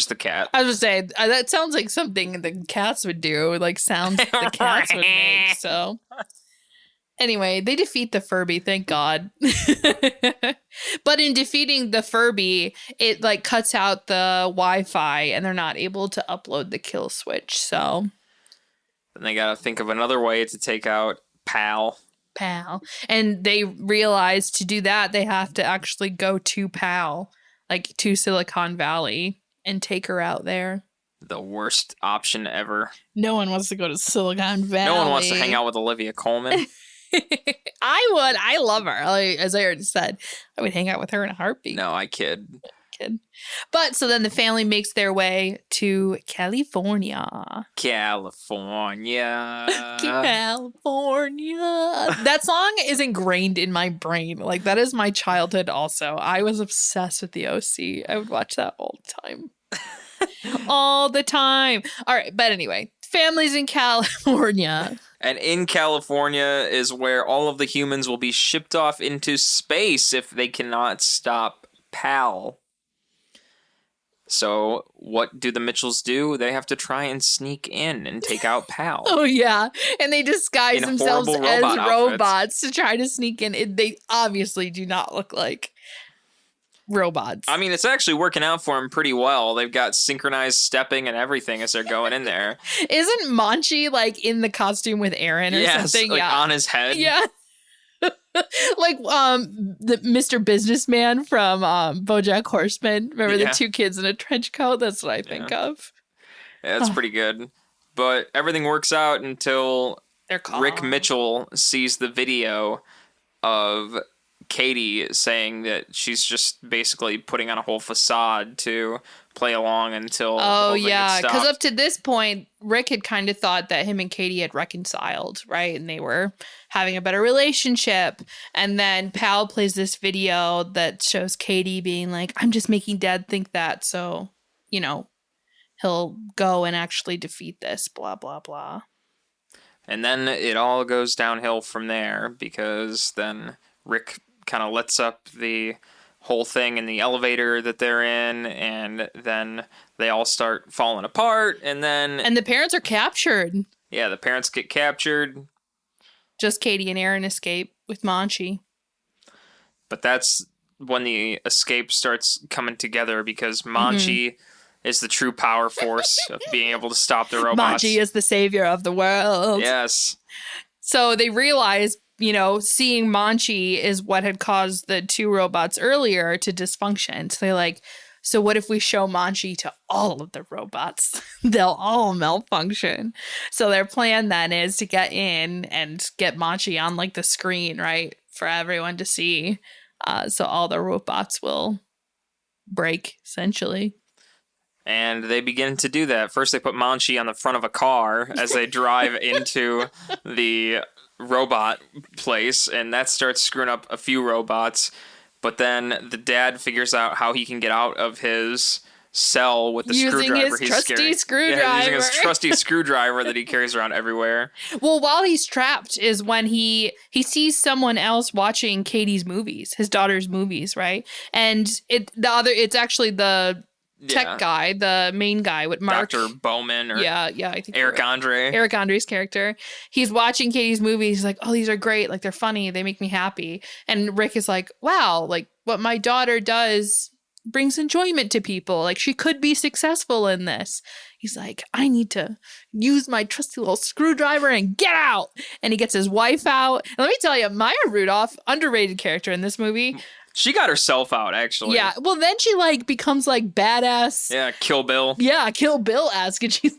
B: the cat.
C: I was gonna say that sounds like something the cats would do, like sounds the cats would make. So anyway, they defeat the Furby, thank God. But in defeating the Furby, it like cuts out the Wi-Fi, and they're not able to upload the kill switch. So
B: then they gotta think of another way to take out PAL.
C: And they realize to do that they have to actually go to PAL, like to Silicon Valley, and take her out there.
B: The worst option ever.
C: No one wants to go to Silicon Valley.
B: No one wants to hang out with Olivia Colman.
C: I would. I love her. As I already said, I would hang out with her in a heartbeat.
B: No, I kid.
C: But so then the family makes their way to California.
B: California.
C: That song is ingrained in my brain. Like, that is my childhood also. I was obsessed with the OC. I would watch that all the time. All the time. All right. But anyway, families in California.
B: And in California is where all of the humans will be shipped off into space if they cannot stop PAL. So what do the Mitchells do? They have to try and sneak in and take out PAL.
C: Oh, yeah. And they disguise themselves as robots to try to sneak in. They obviously do not look like robots.
B: I mean, it's actually working out for them pretty well. They've got synchronized stepping and everything as they're going in there.
C: Isn't Monchi like in the costume with Aaron or something?
B: Like on his head.
C: Yeah. Like the Mr. Businessman from BoJack Horseman. Remember the two kids in a trench coat? That's what I think of.
B: Yeah, that's pretty good. But everything works out until Rick Mitchell sees the video of Katie saying that she's just basically putting on a whole facade to play along until the whole thing gets
C: because
B: stopped.
C: up to this point, Rick had kind of thought that him and Katie had reconciled, right? And they were having a better relationship. And then Pal plays this video that shows Katie being like, I'm just making Dad think that. So, you know, he'll go and actually defeat this, blah, blah, blah.
B: And then it all goes downhill from there because then Rick kind of lets up the whole thing in the elevator that they're in, and then they all start falling apart, and
C: the parents are captured.
B: Yeah, the parents get captured.
C: Just Katie and Aaron escape with Manchi.
B: But that's when the escape starts coming together because Manchi is the true power force of being able to stop the robots.
C: Manchi is the savior of the world.
B: Yes.
C: So they realize, you know, seeing Manchi is what had caused the two robots earlier to dysfunction. So they're like, so what if we show Manchi to all of the robots? They'll all malfunction. So their plan then is to get in and get Manchi on like the screen, right? For everyone to see. So all the robots will break, essentially.
B: And they begin to do that. First, they put Manchi on the front of a car as they drive into the robot place, and that starts screwing up a few robots. But then the dad figures out how he can get out of his cell with the screwdriver.
C: His trusty screwdriver.
B: Yeah, using his trusty screwdriver that he carries around everywhere.
C: Well, while he's trapped is when he sees someone else watching Katie's movies, his daughter's movies, right? And it's actually the tech guy, the main guy with Mark.
B: Dr. Bowman or
C: I think
B: Eric Andre.
C: Eric Andre's character. He's watching Katie's movies. He's like, oh, these are great. Like, they're funny. They make me happy. And Rick is like, wow, like what my daughter does brings enjoyment to people. Like, she could be successful in this. He's like, I need to use my trusty little screwdriver and get out. And he gets his wife out. And let me tell you, Maya Rudolph, underrated character in this movie.
B: She got herself out, actually.
C: Yeah. Well, then she like becomes like badass.
B: Yeah, Kill Bill.
C: Yeah, Kill Bill-esque. And she's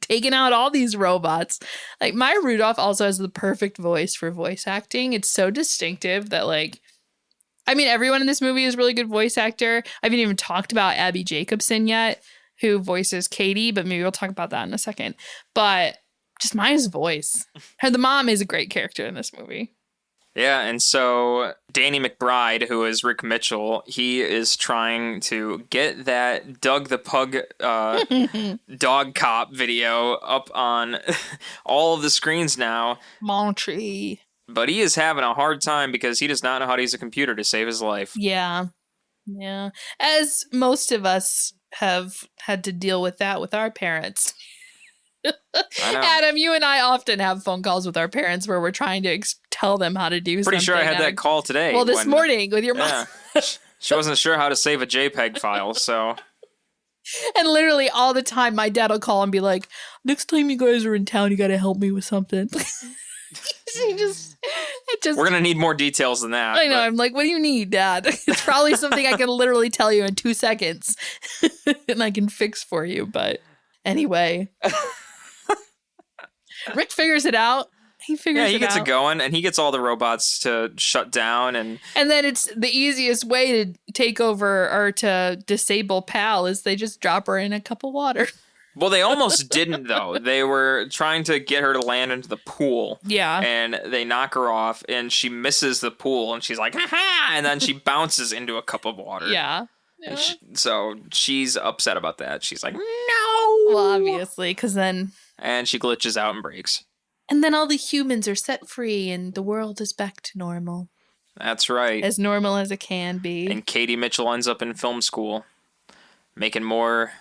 C: taking out all these robots. Like, Maya Rudolph also has the perfect voice for voice acting. It's so distinctive that, like, I mean, everyone in this movie is a really good voice actor. I haven't even talked about Abby Jacobson yet, who voices Katie, but maybe we'll talk about that in a second. But just Maya's voice. The mom is a great character in this movie.
B: Yeah, and so Danny McBride, who is Rick Mitchell, he is trying to get that Doug the Pug dog cop video up on all of the screens now.
C: Manchi.
B: But he is having a hard time because he does not know how to use a computer to save his life.
C: Yeah. Yeah. As most of us have had to deal with that with our parents. Adam, you and I often have phone calls with our parents where we're trying to tell them how to do something.
B: Pretty sure I had that call today.
C: Well, this morning with your mom.
B: Yeah. She wasn't sure how to save a JPEG file, so.
C: And literally all the time, my dad will call and be like, next time you guys are in town, you got to help me with something.
B: We're going to need more details than that.
C: I know. I'm like, what do you need, Dad? It's probably something I can literally tell you in 2 seconds and I can fix for you. But anyway. Rick figures it out. He gets
B: it going, and he gets all the robots to shut down, and
C: then it's the easiest way to take over or to disable Pal is they just drop her in a cup of water.
B: Well, they almost didn't though. They were trying to get her to land into the pool.
C: Yeah,
B: and they knock her off, and she misses the pool, and she's like, "Ha!" And then she bounces into a cup of water.
C: Yeah.
B: And so she's upset about that. She's like,
C: "No!" Well, obviously, because then.
B: And she glitches out and breaks.
C: And then all the humans are set free and the world is back to normal.
B: That's right.
C: As normal as it can be.
B: And Katie Mitchell ends up in film school making more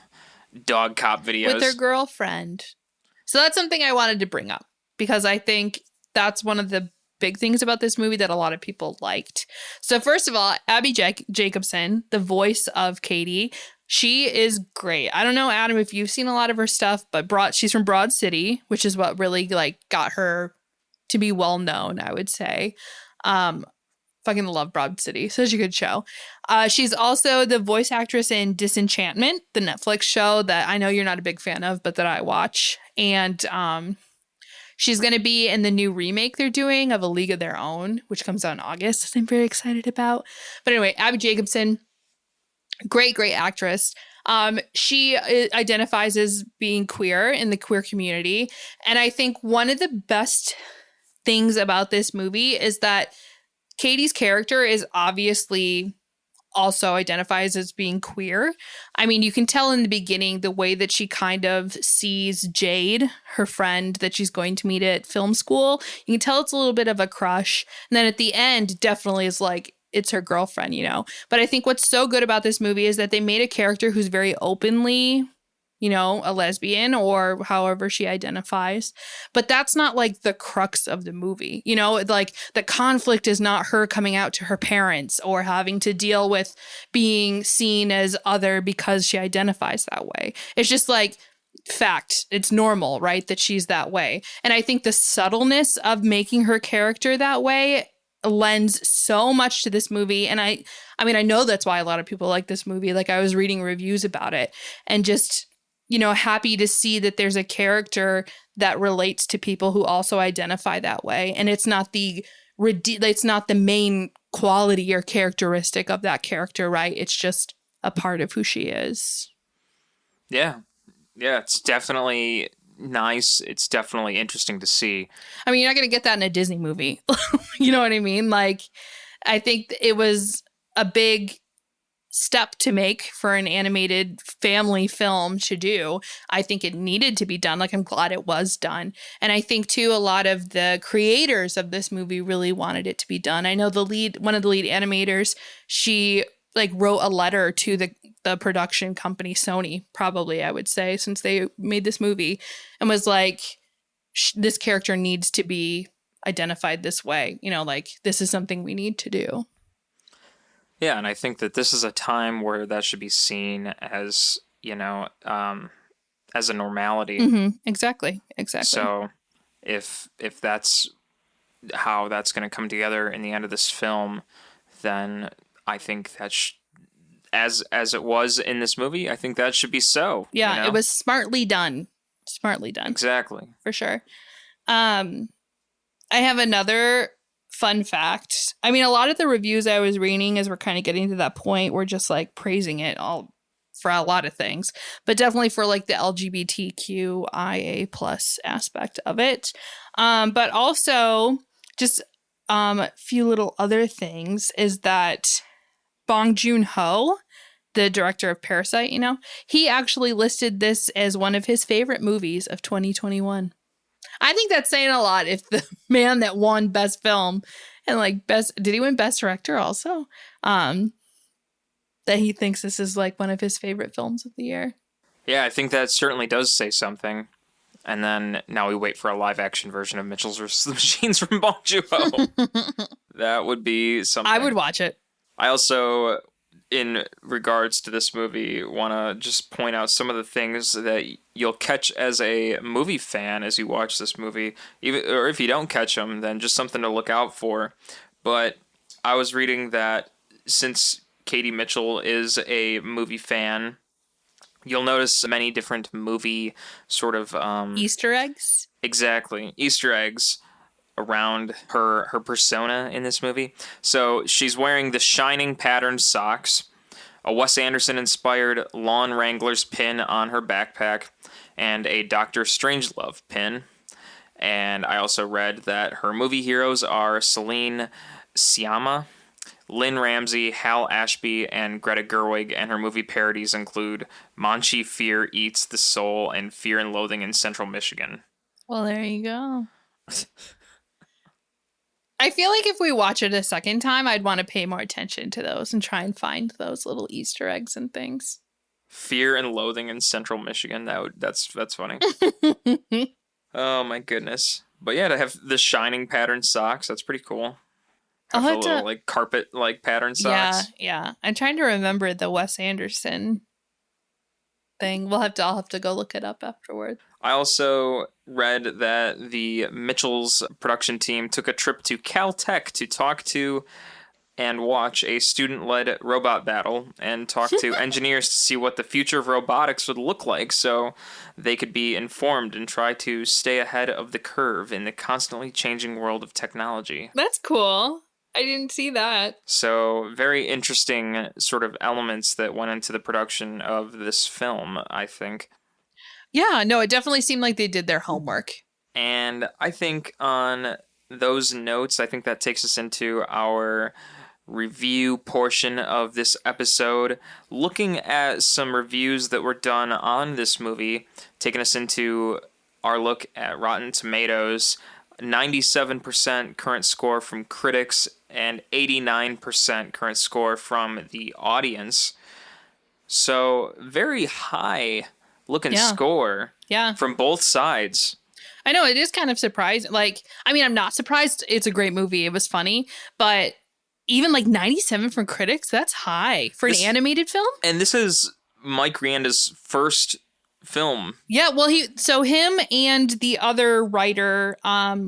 B: dog cop videos.
C: With her girlfriend. So that's something I wanted to bring up because I think that's one of the big things about this movie that a lot of people liked. So first of all, Abby Jacobson, the voice of Katie, she is great. I don't know, Adam, if you've seen a lot of her stuff, but she's from Broad City, which is what really like got her to be well known, I would say. Fucking love Broad City. Such a good show. She's also the voice actress in Disenchantment, the Netflix show that I know you're not a big fan of, but that I watch. And She's going to be in the new remake they're doing of A League of Their Own, which comes out in August. I'm very excited about. But anyway, Abby Jacobson, great actress. She identifies as being queer in the queer community. And I think one of the best things about this movie is that Katie's character is obviously also identifies as being queer. I mean, you can tell in the beginning the way that she kind of sees Jade, her friend that she's going to meet at film school. You can tell it's a little bit of a crush. And then at the end, definitely is like, it's her girlfriend, you know. But I think what's so good about this movie is that they made a character who's very openly, you know, a lesbian or however she identifies. But that's not like the crux of the movie. You know, like the conflict is not her coming out to her parents or having to deal with being seen as other because she identifies that way. It's just like fact. It's normal, right? That she's that way. And I think the subtleness of making her character that way lends so much to this movie. And I mean, I know that's why a lot of people like this movie. Like I was reading reviews about it and just, you know, happy to see that there's a character that relates to people who also identify that way. And it's not the main quality or characteristic of that character, right? It's just a part of who she is.
B: Yeah. Yeah, it's definitely nice. It's definitely interesting to see.
C: I mean, you're not going to get that in a Disney movie. You know what I mean? Like, I think it was a big step to make for an animated family film to do. I think it needed to be done. Like, I'm glad it was done. And I think, too, a lot of the creators of this movie really wanted it to be done. I know one of the lead animators, she like wrote a letter to the production company, Sony, probably, I would say, since they made this movie, and was like, this character needs to be identified this way. You know, like, this is something we need to do.
B: Yeah, and I think that this is a time where that should be seen as, you know, as a normality.
C: Mm-hmm. Exactly.
B: So if that's how that's going to come together in the end of this film, then I think that as it was in this movie, I think that should be so.
C: Yeah,
B: you know?
C: It was smartly done.
B: Exactly.
C: For sure. I have another fun fact. I mean, a lot of the reviews I was reading as we're kind of getting to that point were just like praising it all for a lot of things, but definitely for like the LGBTQIA plus aspect of it. But also just a few little other things is that Bong Joon-ho, the director of Parasite, you know, he actually listed this as one of his favorite movies of 2021. I think that's saying a lot if the man that won Best Film and like did he win Best Director also? That he thinks this is like one of his favorite films of the year.
B: Yeah, I think that certainly does say something. And then now we wait for a live action version of Mitchell's vs. the Machines from Bong Joon-ho. That would be something.
C: I would watch it.
B: I also, in regards to this movie, want to just point out some of the things that you'll catch as a movie fan as you watch this movie. Or if you don't catch them, then just something to look out for. But I was reading that since Katie Mitchell is a movie fan, you'll notice many different movie sort of...
C: Easter eggs?
B: Exactly. Easter eggs around her persona in this movie. So she's wearing the Shining patterned socks, a Wes Anderson-inspired Lawn Wrangler's pin on her backpack, and a Dr. Strangelove pin. And I also read that her movie heroes are Celine Sciamma, Lynn Ramsey, Hal Ashby, and Greta Gerwig, and her movie parodies include Monchi Fear Eats the Soul and Fear and Loathing in Central Michigan.
C: Well, there you go. I feel like if we watch it a second time, I'd want to pay more attention to those and try and find those little Easter eggs and things.
B: Fear and Loathing in Central Michigan. That's funny. Oh my goodness. But yeah, to have the Shining pattern socks, that's pretty cool. Have the little like carpet like pattern socks.
C: Yeah. I'm trying to remember the Wes Anderson thing. I'll have to go look it up afterward.
B: I also read that the Mitchell's production team took a trip to Caltech to talk to and watch a student-led robot battle and talk to engineers to see what the future of robotics would look like so they could be informed and try to stay ahead of the curve in the constantly changing world of technology.
C: That's cool. I didn't see that.
B: So very interesting sort of elements that went into the production of this film, I think.
C: Yeah, no, it definitely seemed like they did their homework.
B: And I think on those notes, I think that takes us into our review portion of this episode, looking at some reviews that were done on this movie, taking us into our look at Rotten Tomatoes. 97% current score from critics and 89% current score from the audience. So very high looking score from both sides.
C: I know, it is kind of surprising. Like, I mean, I'm not surprised. It's a great movie. It was funny, but even like 97 from critics, that's high for an animated film.
B: And this is Mike Rianda's first film.
C: Yeah, well, him and the other writer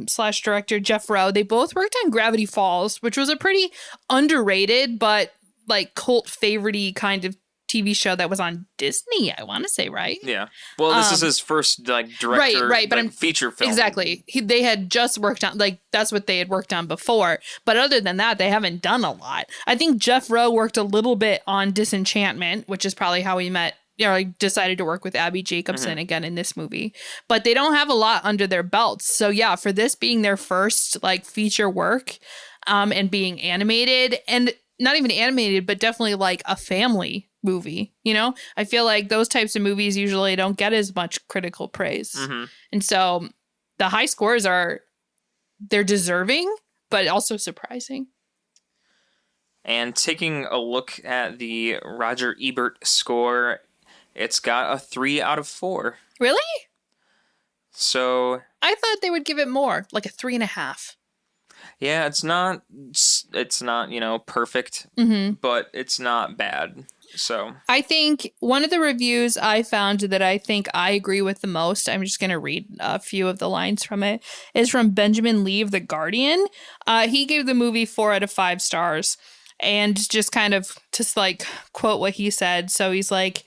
C: slash director, Jeff Rowe, they both worked on Gravity Falls, which was a pretty underrated but like cult favorite-y kind of TV show that was on Disney, I want to say, right?
B: Yeah. Well, this is his first like director,
C: right, but
B: like, feature film.
C: Exactly. They had just worked on, like, that's what they had worked on before. But other than that, they haven't done a lot. I think Jeff Rowe worked a little bit on Disenchantment, which is probably how he met, like, decided to work with Abby Jacobson again in this movie. But they don't have a lot under their belts. So yeah, for this being their first like feature work, and being animated, and not even animated, but definitely like a family movie, I feel like those types of movies usually don't get as much critical praise. And so the high scores they're deserving, but also surprising.
B: And taking a look at the Roger Ebert score, it's got a 3 out of 4.
C: Really?
B: So
C: I thought they would give it more, like a 3.5.
B: Yeah, it's not perfect, but it's not bad. So
C: I think one of the reviews I found that I think I agree with the most, I'm just going to read a few of the lines from it, is from Benjamin Lee of The Guardian. He gave the movie 4 out of 5 stars, and just kind of just like quote what he said. So he's like,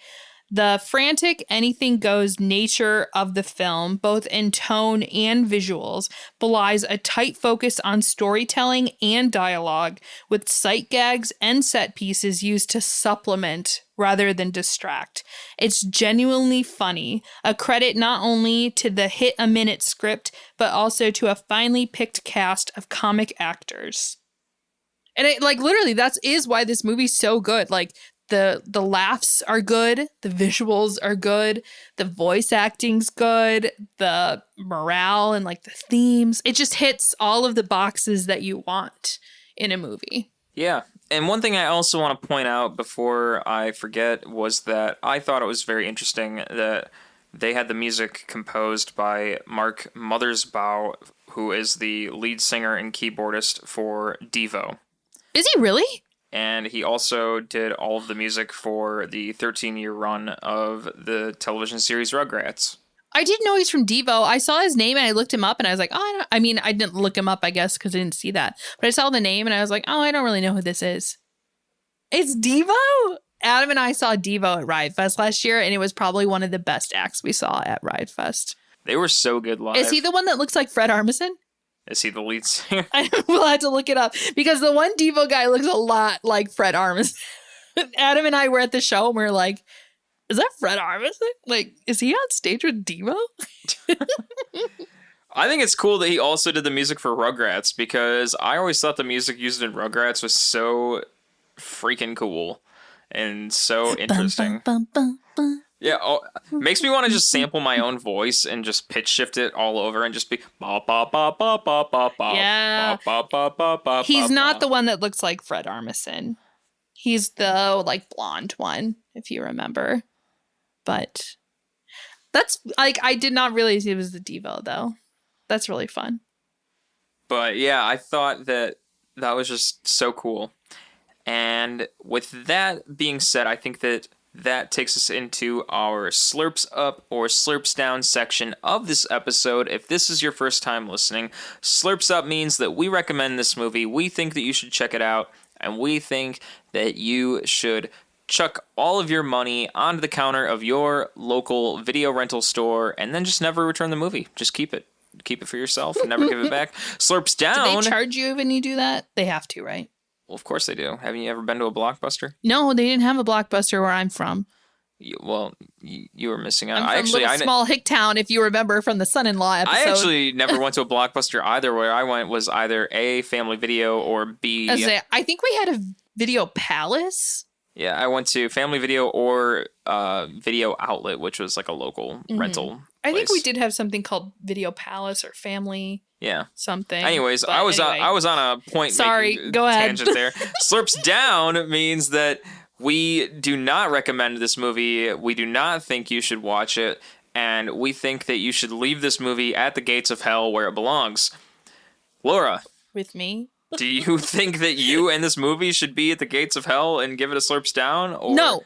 C: the frantic, anything-goes nature of the film, both in tone and visuals, belies a tight focus on storytelling and dialogue, with sight gags and set pieces used to supplement rather than distract. It's genuinely funny, a credit not only to the hit-a-minute script, but also to a finely picked cast of comic actors. And it, like, literally, that is why this movie's so good. Like, the laughs are good, the visuals are good, the voice acting's good, the morale and like the themes. It just hits all of the boxes that you want in a movie.
B: Yeah. And one thing I also want to point out before I forget was that I thought it was very interesting that they had the music composed by Mark Mothersbaugh, who is the lead singer and keyboardist for Devo.
C: Is he really?
B: And he also did all of the music for the 13-year run of the television series Rugrats.
C: I didn't know he's from Devo. I saw his name and I looked him up and I was like, I didn't look him up, I guess, because I didn't see that. But I saw the name and I was like, I don't really know who this is. It's Devo? Adam and I saw Devo at Riot Fest last year, and it was probably one of the best acts we saw at Riot Fest.
B: They were so good live.
C: Is he the one that looks like Fred Armisen?
B: Is he the lead singer?
C: We'll have to look it up, because the one Devo guy looks a lot like Fred Armisen. Adam and I were at the show and we were like, is that Fred Armisen? Like, is he on stage with Devo?
B: I think it's cool that he also did the music for Rugrats, because I always thought the music used in Rugrats was so freaking cool and so interesting. Yeah, makes me want to just sample my own voice and just pitch shift it all over and just be ba ba ba ba ba ba ba.
C: Yeah.
B: Ba ba ba ba.
C: He's not the one that looks like Fred Armisen. He's the like blonde one, if you remember. But that's like, I did not realize he was the Devo though. That's really fun.
B: But yeah, I thought that was just so cool. And with that being said, I think that that takes us into our Slurps Up or Slurps Down section of this episode. If this is your first time listening, Slurps Up means that we recommend this movie, we think that you should check it out, and we think that you should chuck all of your money onto the counter of your local video rental store and then just never return the movie. Just keep it. Keep it for yourself and never give it back. Slurps Down.
C: Do they charge you when you do that? They have to, right?
B: Well, of course they do. Haven't you ever been to a Blockbuster?
C: No, they didn't have a Blockbuster where I'm from.
B: You were missing out.
C: I'm from a small hick town, if you remember from the Son-in-Law episode.
B: I actually never went to a Blockbuster either. Where I went was either A, Family Video, or B.
C: I think we had a Video Palace.
B: Yeah, I went to Family Video or Video Outlet, which was like a local rental
C: I think
B: place.
C: we did have something called Video Palace or Family.
B: Yeah.
C: Something.
B: Anyways, I was on a point.
C: Sorry, go ahead.
B: Tangent there. Slurps Down means that we do not recommend this movie. We do not think you should watch it, and we think that you should leave this movie at the gates of hell where it belongs. Laura.
C: With me?
B: Do you think that you and this movie should be at the gates of hell and give it a Slurps Down? Or
C: No.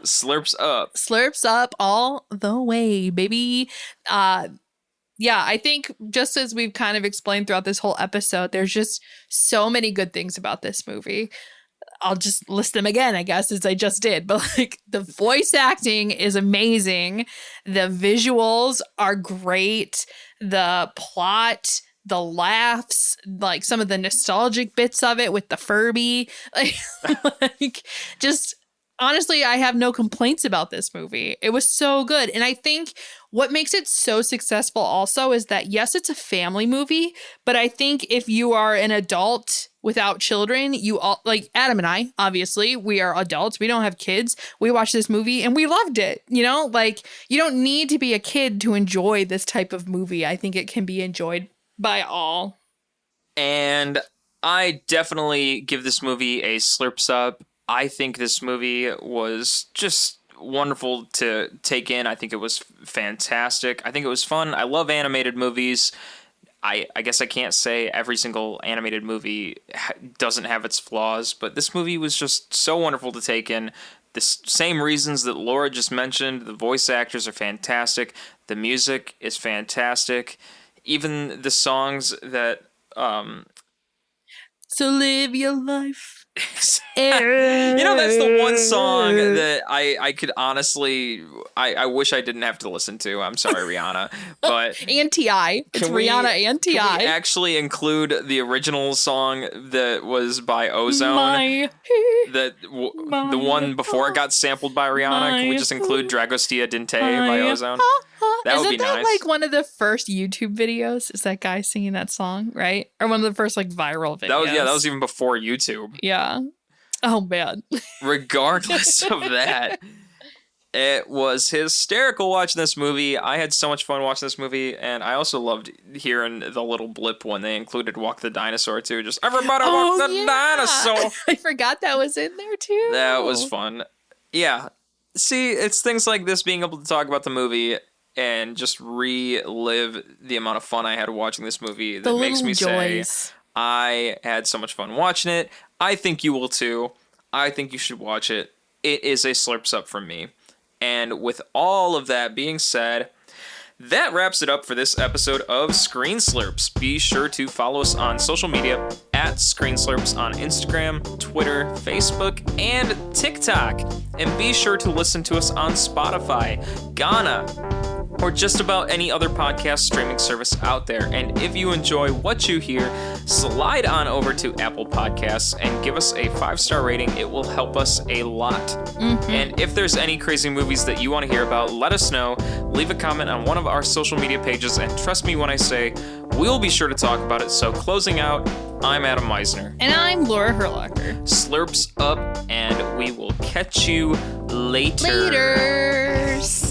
B: Slurps Up.
C: Slurps Up all the way, baby. Yeah, I think just as we've kind of explained throughout this whole episode, there's just so many good things about this movie. I'll just list them again, I guess, as I just did. But like the voice acting is amazing. The visuals are great. The plot, the laughs, like some of the nostalgic bits of it with the Furby. Like just honestly, I have no complaints about this movie. It was so good. And I think what makes it so successful also is that, yes, it's a family movie, but I think if you are an adult without children, you all, like Adam and I, obviously, we are adults. We don't have kids. We watched this movie and we loved it. You know, like you don't need to be a kid to enjoy this type of movie. I think it can be enjoyed by all.
B: And I definitely give this movie a Slurps Up. I think this movie was just wonderful to take in. I think it was fantastic. I think it was fun. I love animated movies. I guess I can't say every single animated movie doesn't have its flaws, but this movie was just so wonderful to take in. The same reasons that Laura just mentioned. The voice actors are fantastic. The music is fantastic. Even the songs that...
C: So live your life.
B: You know, that's the one song that I could honestly, I wish I didn't have to listen to. I'm sorry, Rihanna, but
C: and T.I. It's Rihanna and T.I.
B: Can we actually include the original song that was by Ozone? The one before it got sampled by Rihanna. Can we just include Dragostea Dinte by Ozone? That would be nice.
C: Like one of the first YouTube videos? Is that guy singing that song, right? Or one of the first like viral videos?
B: That was even before YouTube.
C: Yeah. Oh man.
B: Regardless of that, it was hysterical watching this movie. I had so much fun watching this movie, and I also loved hearing the little blip when they included Walk the Dinosaur too. Just everybody walk the dinosaur.
C: I forgot that was in there too.
B: That was fun. Yeah. See, it's things like this, being able to talk about the movie and just relive the amount of fun I had watching this movie that makes me say I had so much fun watching it. I think you will too. I think you should watch it. It is a Slurps Up from me. And with all of that being said, that wraps it up for this episode of Screen Slurps. Be sure to follow us on social media at Screen Slurps on Instagram, Twitter, Facebook, and TikTok. And be sure to listen to us on Spotify, Ghana, or just about any other podcast streaming service out there. And if you enjoy what you hear, slide on over to Apple Podcasts and give us a 5-star rating. It will help us a lot. Mm-hmm. And if there's any crazy movies that you want to hear about, let us know. Leave a comment on one of our social media pages, and trust me when I say we'll be sure to talk about it. So closing out, I'm Adam Meisner.
C: And I'm Laura Herlocker.
B: Slurps Up, and we will catch you later.
C: Laters.